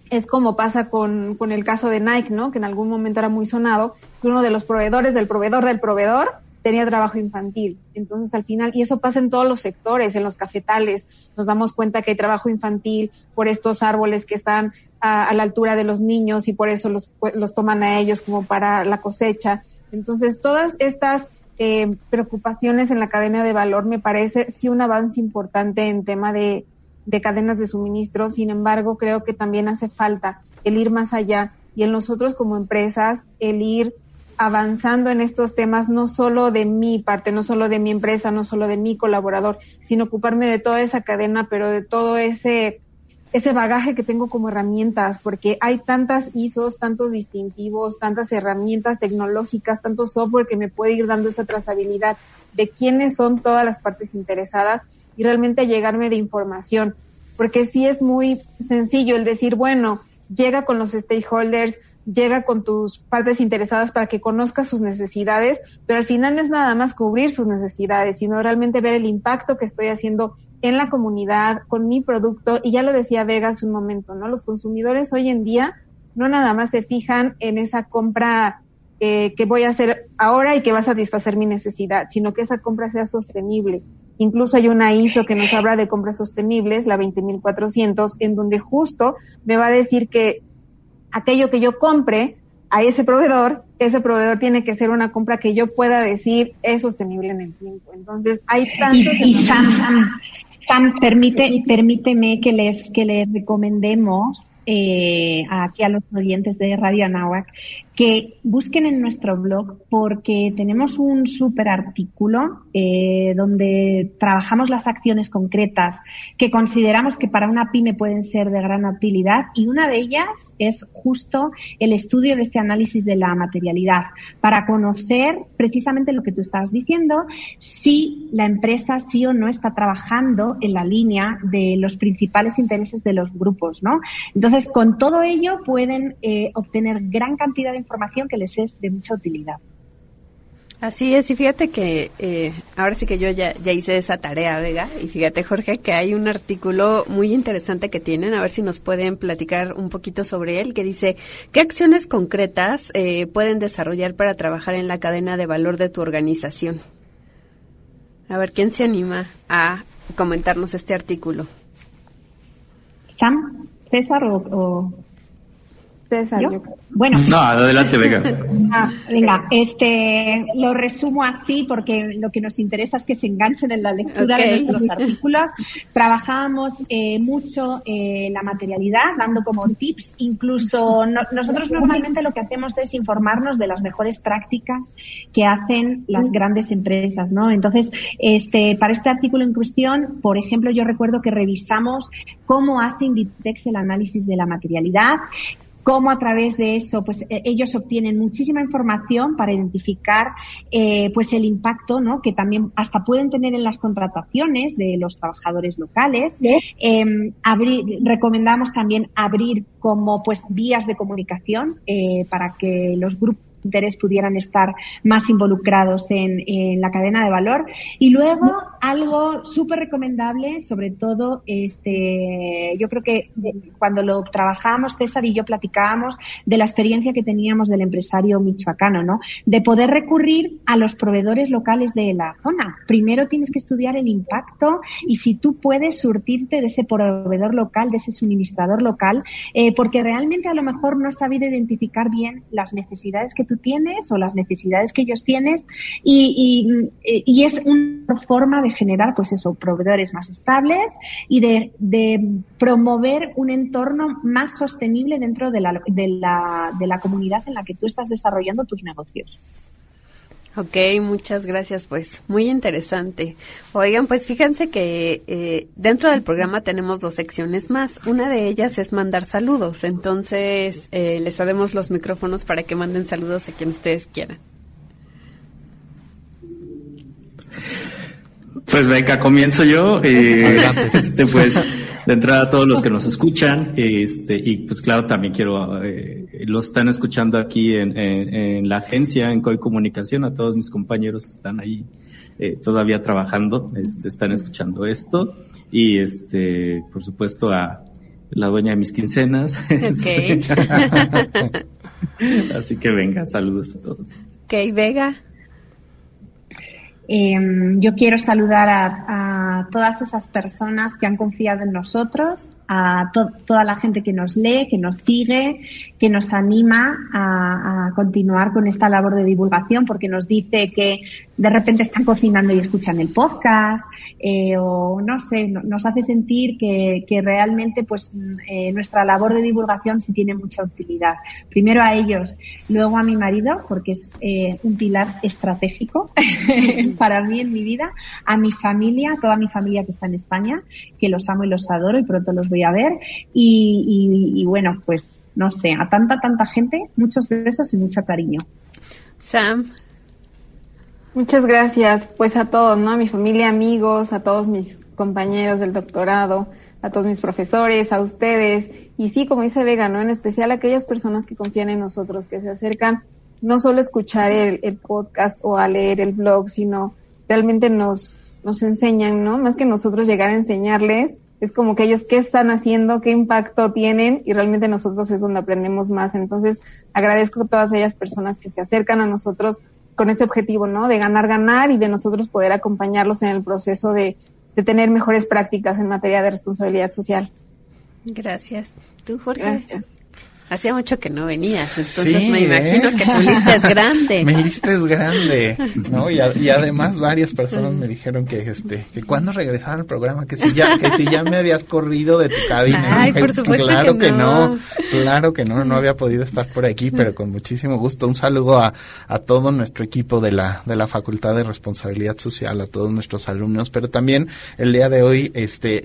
Speaker 5: Es como pasa con el caso de Nike, ¿no?, que en algún momento era muy sonado, que uno de los proveedores del proveedor tenía trabajo infantil. Entonces al final, y eso pasa en todos los sectores, en los cafetales, nos damos cuenta que hay trabajo infantil por estos árboles que están a la altura de los niños y por eso los toman a ellos como para la cosecha. Entonces todas estas preocupaciones en la cadena de valor me parece sí un avance importante en tema de cadenas de suministro. Sin embargo, creo que también hace falta el ir más allá y en nosotros como empresas el ir avanzando en estos temas, no solo de mi parte, no solo de mi empresa, no solo de mi colaborador, sino ocuparme de toda esa cadena, pero de todo ese bagaje que tengo como herramientas, porque hay tantas ISOs, tantos distintivos, tantas herramientas tecnológicas, tanto software que me puede ir dando esa trazabilidad de quiénes son todas las partes interesadas y realmente llegarme de información, porque sí es muy sencillo el decir, bueno, llega con los stakeholders, llega con tus partes interesadas para que conozcas sus necesidades, pero al final no es nada más cubrir sus necesidades, sino realmente ver el impacto que estoy haciendo en la comunidad, con mi producto, y ya lo decía Vega hace un momento, ¿no? Los consumidores hoy en día no nada más se fijan en esa compra que voy a hacer ahora y que va a satisfacer mi necesidad, sino que esa compra sea sostenible. Incluso hay una ISO que nos habla de compras sostenibles, la 20400, en donde justo me va a decir que aquello que yo compre a ese proveedor tiene que ser una compra que yo pueda decir es sostenible en el tiempo. Entonces, hay tantos...
Speaker 6: Y Sam, permíteme que les recomendemos aquí a los oyentes de Radio Anáhuac que busquen en nuestro blog, porque tenemos un súper artículo donde trabajamos las acciones concretas que consideramos que para una pyme pueden ser de gran utilidad, y una de ellas es justo el estudio de este análisis de la materialidad, para conocer precisamente lo que tú estabas diciendo, si la empresa sí o no está trabajando en la línea de los principales intereses de los grupos, ¿no? Entonces, con todo ello pueden obtener gran cantidad de información que les es de mucha utilidad.
Speaker 3: Así es, y fíjate que ahora sí que yo ya hice esa tarea, Vega, y fíjate, Jorge, que hay un artículo muy interesante que tienen, a ver si nos pueden platicar un poquito sobre él, que dice, ¿qué acciones concretas pueden desarrollar para trabajar en la cadena de valor de tu organización? A ver, ¿quién se anima a comentarnos este artículo?
Speaker 6: Sam, César o...
Speaker 5: César,
Speaker 6: ¿Yo?
Speaker 5: yo creo.
Speaker 6: Bueno.
Speaker 2: No, adelante, Vega.
Speaker 6: Venga, lo resumo así porque lo que nos interesa es que se enganchen en la lectura de nuestros artículos. Trabajábamos mucho la materialidad, dando como tips, incluso nosotros normalmente lo que hacemos es informarnos de las mejores prácticas que hacen las grandes empresas, ¿no? Entonces, para este artículo en cuestión, por ejemplo, yo recuerdo que revisamos cómo hace Inditex el análisis de la materialidad, cómo a través de eso pues ellos obtienen muchísima información para identificar pues el impacto, ¿no?, que también hasta pueden tener en las contrataciones de los trabajadores locales. Recomendamos también abrir como pues vías de comunicación para que los grupos de interés pudieran estar más involucrados en la cadena de valor. Y luego algo súper recomendable, sobre todo yo creo que cuando lo trabajábamos, César y yo platicábamos de la experiencia que teníamos del empresario michoacano, ¿no?, de poder recurrir a los proveedores locales de la zona. Primero tienes que estudiar el impacto y si tú puedes surtirte de ese proveedor local, de ese suministrador local, porque realmente a lo mejor no has sabido identificar bien las necesidades que tú tienes o las necesidades que ellos tienen y es una forma de generar pues eso, proveedores más estables y de promover un entorno más sostenible dentro de la comunidad en la que tú estás desarrollando tus negocios.
Speaker 3: Ok, muchas gracias, pues muy interesante. Oigan, pues fíjense que dentro del programa tenemos 2 secciones más. Una de ellas es mandar saludos, entonces les cedemos los micrófonos para que manden saludos a quien ustedes quieran.
Speaker 2: Pues venga, comienzo yo. Pues de entrada a todos los que nos escuchan, y pues claro, también quiero, los están escuchando aquí en la agencia, en COI Comunicación, a todos mis compañeros que están ahí todavía trabajando, están escuchando esto, y por supuesto a la dueña de mis quincenas.
Speaker 3: Okay.
Speaker 2: Así que venga, saludos a todos.
Speaker 3: Ok, Vega.
Speaker 6: Yo quiero saludar a todas esas personas que han confiado en nosotros, a toda la gente que nos lee, que nos sigue, que nos anima a continuar con esta labor de divulgación, porque nos dice que de repente están cocinando y escuchan el podcast, o no sé, nos hace sentir que realmente pues nuestra labor de divulgación sí tiene mucha utilidad. Primero a ellos, luego a mi marido, porque es un pilar estratégico para mí en mi vida, a mi familia, a toda mi familia que está en España, que los amo y los adoro y pronto los voy a ver, y bueno, pues no sé, a tanta gente, muchos besos y mucho cariño.
Speaker 3: Sam.
Speaker 5: Muchas gracias, pues a todos, ¿no? A mi familia, amigos, a todos mis compañeros del doctorado, a todos mis profesores, a ustedes, y sí, como dice Vega, ¿no? En especial a aquellas personas que confían en nosotros, que se acercan no solo a escuchar el podcast o a leer el blog, sino realmente nos enseñan, ¿no? Más que nosotros llegar a enseñarles, es como que ellos qué están haciendo, qué impacto tienen, y realmente nosotros es donde aprendemos más. Entonces, agradezco a todas aquellas personas que se acercan a nosotros con ese objetivo, ¿no? De ganar y de nosotros poder acompañarlos en el proceso de tener mejores prácticas en materia de responsabilidad social.
Speaker 3: Gracias. ¿Tú, Jorge?
Speaker 5: Gracias.
Speaker 3: Hacía mucho que no venías, entonces
Speaker 4: Sí,
Speaker 3: me imagino que tu lista es grande.
Speaker 4: Mi lista es grande, ¿no? Y además varias personas me dijeron que cuando regresaba al programa, que si ya me habías corrido de tu cabina.
Speaker 3: Ay, por supuesto
Speaker 4: claro
Speaker 3: que no.
Speaker 4: Claro que no había podido estar por aquí, pero con muchísimo gusto. Un saludo a todo nuestro equipo de la Facultad de Responsabilidad Social, a todos nuestros alumnos, pero también el día de hoy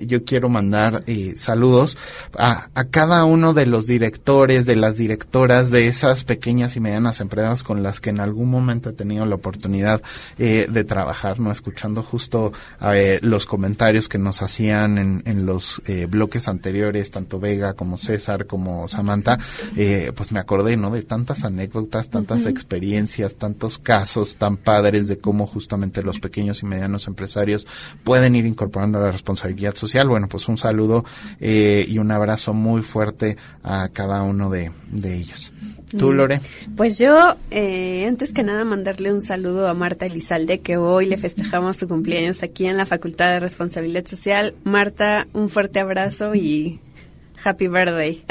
Speaker 4: yo quiero mandar saludos a cada uno de los directores, de las directoras de esas pequeñas y medianas empresas con las que en algún momento he tenido la oportunidad de trabajar, ¿no? Escuchando justo los comentarios que nos hacían en los bloques anteriores, tanto Vega como César como Samantha, pues me acordé, ¿no? De tantas anécdotas, tantas experiencias, tantos casos tan padres de cómo justamente los pequeños y medianos empresarios pueden ir incorporando la responsabilidad social. Bueno, pues un saludo y un abrazo muy fuerte a cada uno de ellos. ¿Tú, Lore?
Speaker 3: Pues yo, antes que nada, mandarle un saludo a Marta Elizalde, que hoy le festejamos su cumpleaños aquí en la Facultad de Responsabilidad Social. Marta, un fuerte abrazo y Happy birthday.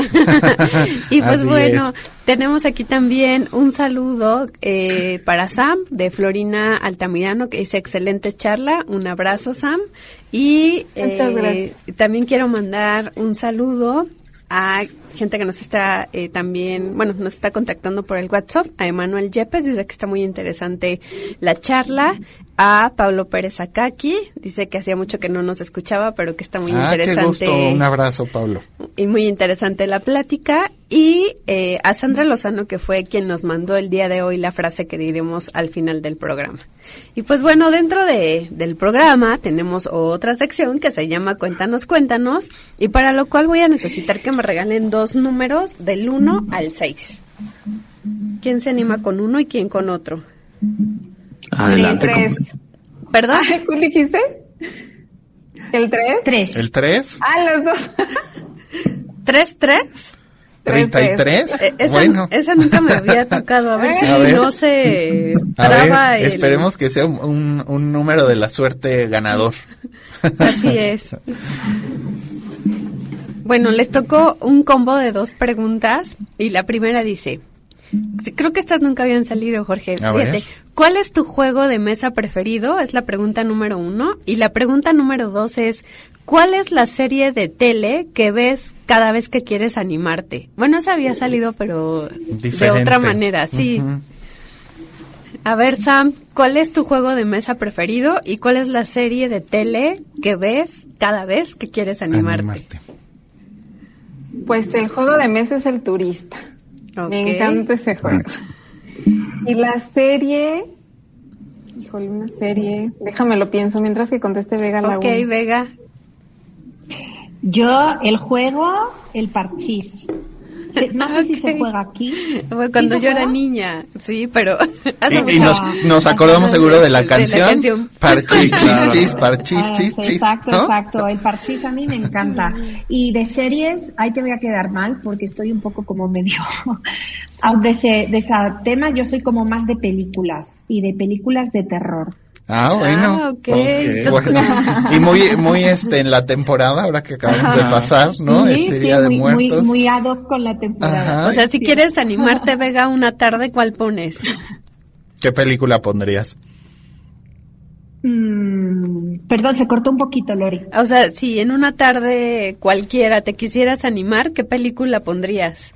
Speaker 3: Y pues
Speaker 4: Así
Speaker 3: bueno,
Speaker 4: es.
Speaker 3: tenemos aquí también un saludo para Sam de Florina Altamirano, que dice excelente charla. Un abrazo, Sam. Y
Speaker 5: Muchas gracias.
Speaker 3: también quiero mandar un saludo a gente que nos está también, bueno, nos está contactando por el WhatsApp, a Emanuel Yepes, dice que está muy interesante la charla, a Pablo Pérez Akaki, dice que hacía mucho que no nos escuchaba, pero que está muy interesante.
Speaker 4: Qué gusto, un abrazo, Pablo.
Speaker 3: Y muy interesante la plática, y a Sandra Lozano, que fue quien nos mandó el día de hoy la frase que diremos al final del programa. Y pues bueno, dentro del programa tenemos otra sección que se llama Cuéntanos, Cuéntanos, y para lo cual voy a necesitar que me regalen 2 números del 1 al 6. ¿Quién se anima con uno y quién con otro?
Speaker 8: Adelante.
Speaker 5: El 3.
Speaker 3: ¿Perdón?
Speaker 5: ¿Cuál dijiste? ¿El 3?
Speaker 6: 3.
Speaker 4: ¿El 3?
Speaker 5: Los dos.
Speaker 3: 3, 3.
Speaker 4: 33.
Speaker 3: Esa,
Speaker 4: Bueno.
Speaker 3: esa nunca me había tocado. A ver si
Speaker 4: A ver.
Speaker 3: no se
Speaker 4: A
Speaker 3: traba
Speaker 4: ver,
Speaker 3: el...
Speaker 4: esperemos que sea un número de la suerte ganador.
Speaker 3: Así es. Bueno, les tocó un combo de 2 preguntas y la primera dice, creo que estas nunca habían salido, Jorge.
Speaker 4: A ver.
Speaker 3: Fíjate, ¿cuál es tu juego de mesa preferido? Es la pregunta número 1. Y la pregunta número 2 es, ¿cuál es la serie de tele que ves cada vez que quieres animarte? Bueno, esa había salido, pero
Speaker 4: Diferente.
Speaker 3: de otra manera, sí.
Speaker 4: Ujú.
Speaker 3: A ver, Sam, ¿cuál es tu juego de mesa preferido y cuál es la serie de tele que ves cada vez que quieres animarte?
Speaker 5: Pues el juego de mesa es El Turista.
Speaker 3: Ok.
Speaker 5: Me encanta ese juego. Y la serie... Híjole, una serie... Déjame lo pienso mientras que conteste Vega la
Speaker 3: Ok,
Speaker 5: una.
Speaker 3: Vega.
Speaker 6: Yo, el juego, el parchís. No sé si se
Speaker 3: Ok.
Speaker 6: juega aquí.
Speaker 3: Fue cuando
Speaker 6: ¿Sí se
Speaker 3: yo era
Speaker 6: juega?
Speaker 3: niña, sí, pero hace
Speaker 4: Y
Speaker 3: mucho.
Speaker 4: nos acordamos seguro de la
Speaker 3: De la
Speaker 4: canción.
Speaker 3: canción.
Speaker 4: Parchís, chis, chis, parchís,
Speaker 6: Ah,
Speaker 4: chis,
Speaker 6: sí,
Speaker 4: chis.
Speaker 6: exacto,
Speaker 4: ¿no?
Speaker 6: exacto. El parchís a mí me encanta. Y de series, ahí te voy a quedar mal porque estoy un poco como medio... Aunque de ese tema yo soy como más de películas y de películas de terror.
Speaker 4: Ah, bueno.
Speaker 3: Ah, ok. Entonces,
Speaker 4: Bueno, y muy en la temporada, ahora que acabamos de pasar, ¿no?
Speaker 6: Sí,
Speaker 4: Este
Speaker 6: sí,
Speaker 4: Día de
Speaker 6: muy,
Speaker 4: Muertos.
Speaker 6: muy ad hoc con la temporada.
Speaker 4: Ajá.
Speaker 3: o sea, si quieres animarte, Vega, una tarde, ¿cuál pones?
Speaker 4: ¿Qué película pondrías?
Speaker 6: Perdón, se cortó un poquito, Lori.
Speaker 3: O sea, si en una tarde cualquiera te quisieras animar, ¿qué película pondrías?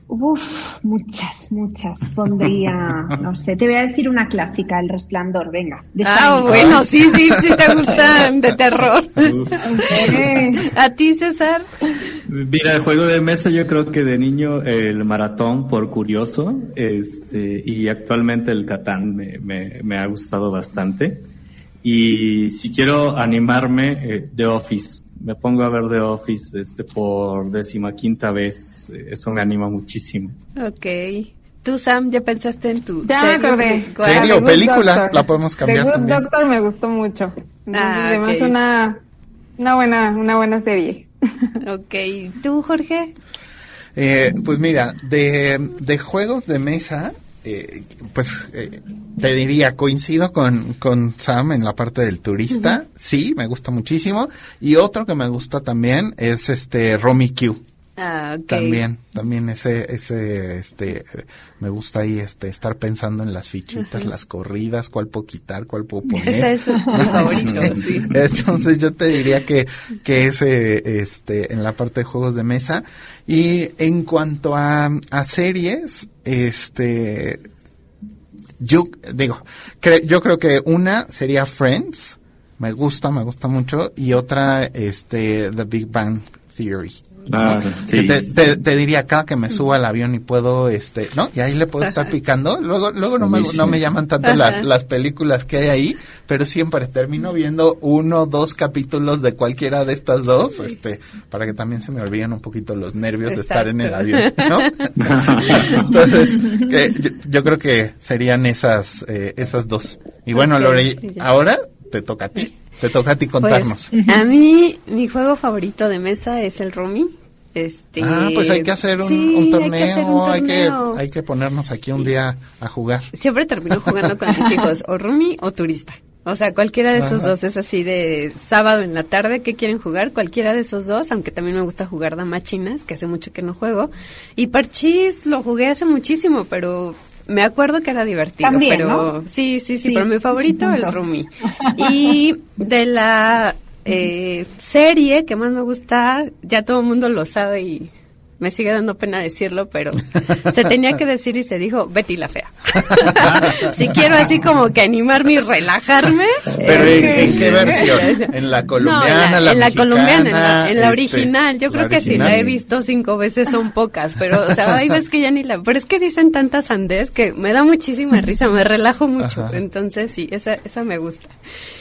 Speaker 6: Uf, muchas. Pondría, no sé, te voy a decir una clásica, El Resplandor, venga. de
Speaker 3: Ah,
Speaker 6: Shining.
Speaker 3: bueno, sí te gustan de terror. ¿A ti, César?
Speaker 8: Mira, el juego de mesa yo creo que de niño el maratón por curioso, y actualmente el Catán me ha gustado bastante. Y si quiero animarme, The Office. Me pongo a ver The Office por 15ª vez. Eso me anima muchísimo.
Speaker 3: Ok. ¿Tú, Sam, ya pensaste en tu
Speaker 5: Ya me
Speaker 3: serie?
Speaker 5: acordé.
Speaker 3: ¿Cuál?
Speaker 4: ¿Serie
Speaker 5: The
Speaker 4: o
Speaker 5: Good
Speaker 4: película?
Speaker 5: Doctor.
Speaker 4: La podemos cambiar
Speaker 5: The Good
Speaker 4: también.
Speaker 5: Doctor me gustó mucho.
Speaker 3: Ah,
Speaker 5: Además
Speaker 3: ok.
Speaker 5: una buena serie.
Speaker 3: Ok. ¿Tú, Jorge?
Speaker 4: Pues mira, de juegos de mesa, te diría, coincido con Sam en la parte del turista. Sí, me gusta muchísimo. Y otro que me gusta también es Romy Q.
Speaker 3: Ah, ok.
Speaker 4: También me gusta ahí estar pensando en las fichitas, las corridas, cuál puedo quitar, cuál puedo poner.
Speaker 3: Ese es mi favorito, sí.
Speaker 4: Entonces yo te diría que ese en la parte de juegos de mesa. Y en cuanto a series, yo creo que una sería Friends, me gusta mucho, y otra The Big Bang Theory.
Speaker 8: Ah, sí.
Speaker 4: Te diría, cada que me subo al avión y puedo, ¿no? Y ahí le puedo estar picando. Luego no me llaman tanto las películas que hay ahí, pero siempre termino viendo 1 o 2 capítulos de cualquiera de estas dos, para que también se me olviden un poquito los nervios de estar en el avión, ¿no? Entonces, yo creo que serían esas dos. Y bueno,
Speaker 3: Ok,
Speaker 4: Lore,
Speaker 3: ya.
Speaker 4: ahora te toca a ti. Te toca a ti contarnos.
Speaker 3: Pues, a mí, mi juego favorito de mesa es el Romy.
Speaker 4: Pues hay que hacer un
Speaker 3: sí,
Speaker 4: torneo,
Speaker 3: hay que hacer un torneo.
Speaker 4: hay que ponernos aquí un día a jugar.
Speaker 3: Siempre termino jugando con mis hijos, o Romy o Turista. O sea, cualquiera de esos dos es así de sábado en la tarde, ¿qué quieren jugar? Cualquiera de esos dos, aunque también me gusta jugar damas chinas, que hace mucho que no juego. Y Parchís lo jugué hace muchísimo, pero me acuerdo que era divertido.
Speaker 6: También,
Speaker 3: pero
Speaker 6: ¿no?
Speaker 3: sí, pero mi favorito, el Rummy. Y de la serie que más me gusta, ya todo el mundo lo sabe y me sigue dando pena decirlo, pero se tenía que decir y se dijo Betty la Fea. Si quiero así como que animarme y relajarme.
Speaker 4: ¿Pero en qué versión? ¿En la colombiana,
Speaker 3: en la colombiana, en la
Speaker 4: mexicana,
Speaker 3: original? Yo creo que si la he visto 5 veces son pocas, pero o sea, hay veces que ya ni la... Pero es que dicen tantas sandés que me da muchísima risa, me relajo mucho. Ajá. Entonces sí, esa me gusta.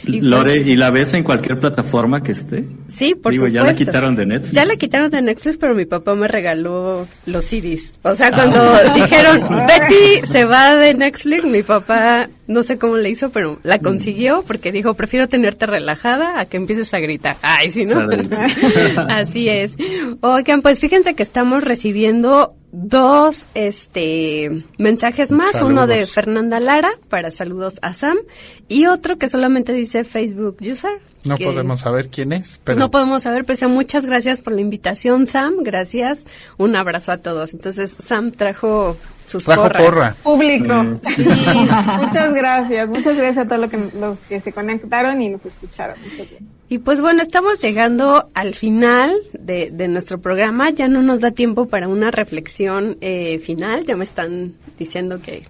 Speaker 8: Y Lore, ¿y la ves en cualquier plataforma que esté?
Speaker 3: Sí, por supuesto.
Speaker 8: ¿Ya la quitaron de Netflix?
Speaker 3: Ya la quitaron de Netflix, pero mi papá me regaló los CDs. O sea, cuando dijeron Betty se va de Netflix, mi papá no sé cómo le hizo, pero la consiguió porque dijo, prefiero tenerte relajada a que empieces a gritar. Ay, sí, ¿no? Así es. Oigan, pues fíjense que estamos recibiendo 2 mensajes más. Saludos. Uno de Fernanda Lara para saludos a Sam y otro que solamente dice Facebook User.
Speaker 4: No podemos saber quién es. Pero...
Speaker 3: No podemos saber, pero muchas gracias por la invitación, Sam. Gracias. Un abrazo a todos. Entonces, Sam trajo sus porras.
Speaker 5: Público. Sí, muchas gracias. Muchas gracias a todos los que se conectaron y nos escucharon.
Speaker 3: Y pues bueno, estamos llegando al final de nuestro programa. Ya no nos da tiempo para una reflexión final. Ya me están diciendo que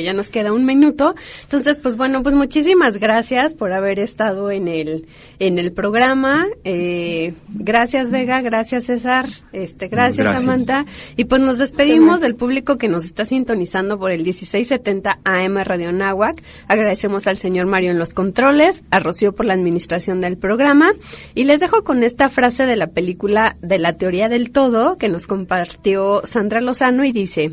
Speaker 3: ya nos queda 1 minuto. Entonces, pues bueno, pues muchísimas gracias por haber estado en el programa. Gracias, Vega, gracias, César, gracias, Samantha. Y pues nos despedimos del público que nos está sintonizando por el 1670 AM Radio Anáhuac. Agradecemos al señor Mario en los controles, a Rocío por la administración del programa. Y les dejo con esta frase de la película de la teoría del todo que nos compartió Sandra Lozano y dice: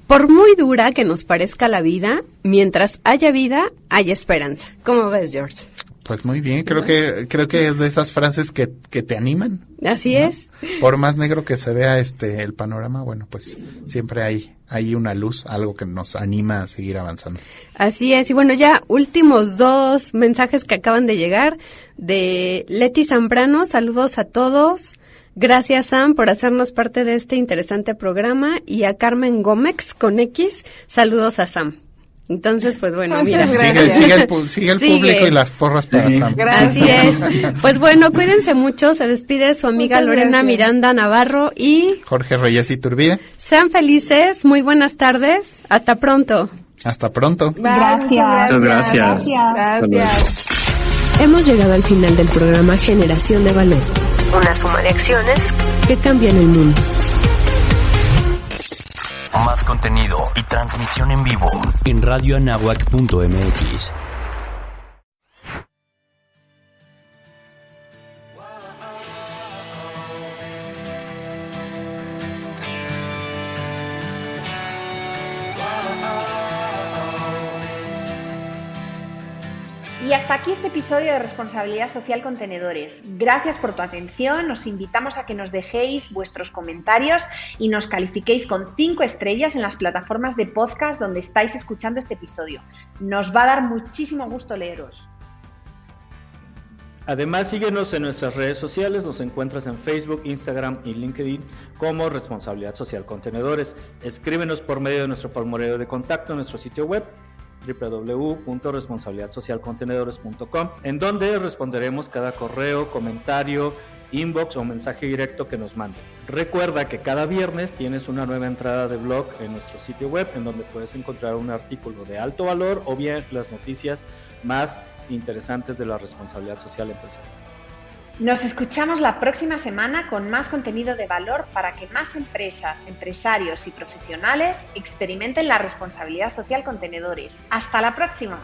Speaker 3: por muy dura que nos parezca la vida, mientras haya vida, hay esperanza. ¿Cómo ves, George?
Speaker 4: Pues muy bien, creo que es de esas frases que te animan.
Speaker 3: Así, ¿no? Es.
Speaker 4: Por más negro que se vea el panorama, bueno, pues siempre hay una luz, algo que nos anima a seguir avanzando.
Speaker 3: Así es, y bueno, ya últimos 2 mensajes que acaban de llegar de Leti Zambrano, saludos a todos. Gracias, Sam, por hacernos parte de este interesante programa. Y a Carmen Gómez, con X, saludos a Sam. Entonces, pues bueno, mira.
Speaker 4: Sigue el público y las porras para Sam.
Speaker 3: Así es. Pues bueno, cuídense mucho. Se despide su amiga Lorena Miranda Navarro y
Speaker 4: Jorge Reyes Iturbide.
Speaker 3: Sean felices, muy buenas tardes. Hasta pronto.
Speaker 4: Hasta pronto.
Speaker 8: Gracias.
Speaker 7: Hemos llegado al final del programa Generación de Valor. Una suma de acciones que cambian el mundo.
Speaker 9: Más contenido y transmisión en vivo en radioanahuac.mx.
Speaker 1: Y hasta aquí este episodio de Responsabilidad Social con Tenedores. Gracias por tu atención. Os invitamos a que nos dejéis vuestros comentarios y nos califiquéis con 5 estrellas en las plataformas de podcast donde estáis escuchando este episodio. Nos va a dar muchísimo gusto leeros.
Speaker 2: Además, síguenos en nuestras redes sociales. Nos encuentras en Facebook, Instagram y LinkedIn como Responsabilidad Social con Tenedores. Escríbenos por medio de nuestro formulario de contacto en nuestro sitio web www.responsabilidadsocialcontenedores.com, en donde responderemos cada correo, comentario, inbox o mensaje directo que nos manden. Recuerda que cada viernes tienes una nueva entrada de blog en nuestro sitio web, en donde puedes encontrar un artículo de alto valor o bien las noticias más interesantes de la responsabilidad social empresarial.
Speaker 1: Nos escuchamos la próxima semana con más contenido de valor para que más empresas, empresarios y profesionales experimenten la responsabilidad social con tenedores. ¡Hasta la próxima!